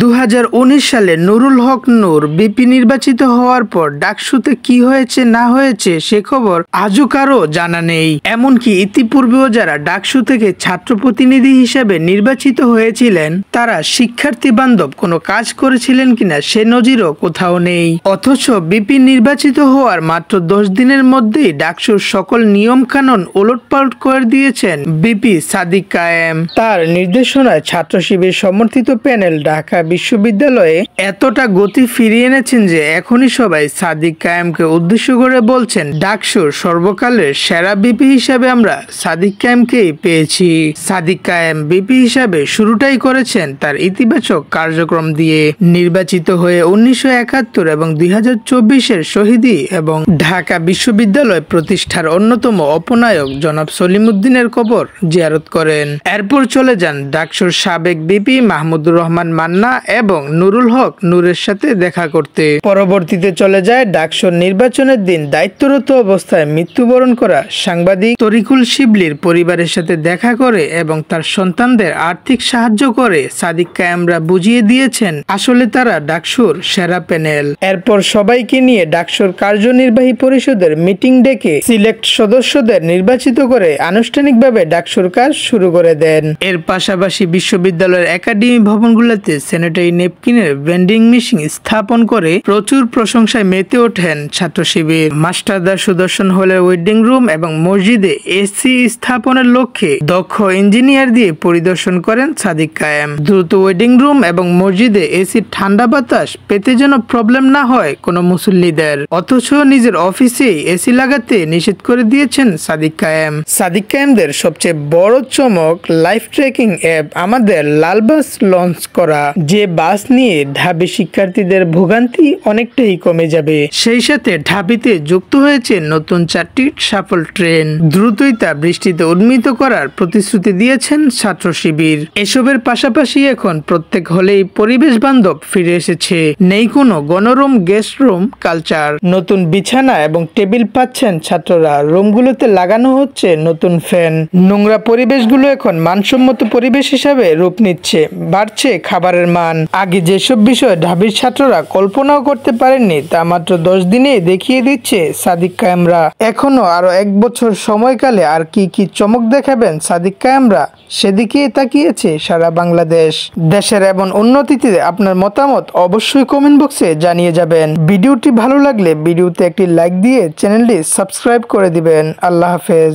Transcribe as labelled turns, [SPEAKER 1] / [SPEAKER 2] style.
[SPEAKER 1] 2019 সালে নুরুল হক নূর বিপি নির্বাচিত হওয়ার পর ডাকসুতে কি হয়েছে না হয়েছে সে খবর আজও কারো জানা নেই। এমনকি ইতিপূর্বেও যারা ডাকসু থেকে ছাত্র প্রতিনিধি হিসেবে নির্বাচিত হয়েছিলেন তারা শিক্ষার্থী বান্ধব কোনো কাজ করেছিলেন কিনা সে নজিরও কোথাও নেই। অথচ বিপি নির্বাচিত হওয়ার মাত্র 10 দিনের মধ্যেই ডাকসুর সকল নিয়ম কানুন ওলটপালট করে দিয়েছেন বিপি সাদিক কায়েম। তার নির্দেশনায় ছাত্র শিবির সমর্থিত প্যানেল ঢাকা বিশ্ববিদ্যালয়ে এতটা গতি ফিরিয়ে এনেছেন যে এখনই সবাই সাদিক কায়েমকে উদ্দেশ্য করে বলছেন, ডাকসুর সর্বকালের সেরা বিপি হিসাবে আমরা সাদিক কায়েমকেই পেয়েছি। সাদিক কায়েম বিপি হিসাবে শুরুটাই করেছেন তার ইতিবাচক কার্যক্রম দিয়ে। নির্বাচিত হয়ে 1971 এবং 2024-এর শহীদী এবং ঢাকা বিশ্ববিদ্যালয় প্রতিষ্ঠার অন্যতম অপনায়ক জনাব সলিমুদ্দিনের কবর জিয়ারত করেন। এরপর চলে যান ডাকসুর সাবেক বিপি মাহমুদুর রহমান মান্না এবং নুরুল হক নূরের সাথে দেখা করতে। পরবর্তীতে চলে যায় ডাকসুর নির্বাচনের দিন দায়িত্বরত অবস্থায় মৃত্যুবরণ করা সাংবাদিক তরিকুল শিবলির পরিবারের সাথে দেখা করে এবং তার সন্তানদের আর্থিক সাহায্য করে সাদিক কায়েমরা বুঝিয়ে দিয়েছেন আসলে তারা ডাকসুর সেরা প্যানেল। এরপর সবাইকে নিয়ে ডাকসুর কার্যনির্বাহী পরিষদের মিটিং ডেকে সিলেক্ট সদস্যদের নির্বাচিত করে আনুষ্ঠানিকভাবে ডাকসুর কাজ শুরু করে দেন। এর পাশাপাশি বিশ্ববিদ্যালয়ের একাডেমি ভবনগুলোতে স্যানিটারি নেপকিনের ভেন্ডিং মেশিন স্থাপন করে প্রচুর প্রশংসায় মেতে ওঠেন ছাত্র শিবির। মাস্টারদা সুদর্শন হলের ওয়েডিং রুম এবং মসজিদে এসি স্থাপনের লক্ষ্যে দক্ষ ইঞ্জিনিয়ার দিয়ে পরিদর্শন করেন সাদিক কায়েম। দ্রুত ওয়েডিং রুম এবং মসজিদে এসি ঠান্ডা বাতাস পেতে যেন প্রবলেম না হয় কোনো মুসল্লিদের। অথচ নিজের অফিসেই এসি লাগাতে নিষেধ করে দিয়েছেন সাদিক কায়েম। সাদিক কায়েমদের সবচেয়ে বড় চমক লাইফ ট্র্যাকিং অ্যাপ আমাদের লাল বাস লঞ্চ করা, যে বাস নিয়ে ঢাবি শিক্ষার্থীদের ভোগান্তি অনেকটাই কমে যাবে। সেই সাথে ঢাবিতে যুক্ত হয়েছে নতুন 4টি শাফল ট্রেন। দ্রুতই তা বৃষ্টিতে উন্মীত করার প্রতিশ্রুতি দিয়েছেন ছাত্র শিবির। এসবের পাশাপাশি এখন প্রত্যেক হলেই পরিবেশ বান্ধব ফিরে এসেছে। নেই কোনো গণরুম গেস্ট রুম কালচার। নতুন বিছানা এবং টেবিল পাচ্ছেন ছাত্ররা। রুমগুলোতে লাগানো হচ্ছে নতুন ফ্যান। নোংরা পরিবেশগুলো এখন মানসম্মত পরিবেশ হিসাবে রূপ নিচ্ছে। বাড়ছে খাবারের মান। আগে যেসব বিষয় ঢাবির ছাত্ররা কল্পনাও করতে পারেননি তা মাত্র 10 দিনেই দেখিয়ে দিচ্ছে সাদিক কায়েমরা। এখনো আরো 1 বছর সময়কালে আর কি কি চমক দেখাবেন সাদিক কায়েমরা সেদিকেই তাকিয়েছে সারা বাংলাদেশ। দেশের এমন উন্নতিতে আপনার মতামত অবশ্যই কমেন্ট বক্সে জানিয়ে যাবেন। ভিডিওটি ভালো লাগলে ভিডিওতে একটি লাইক দিয়ে চ্যানেলটি সাবস্ক্রাইব করে দিবেন। আল্লাহ হাফেজ।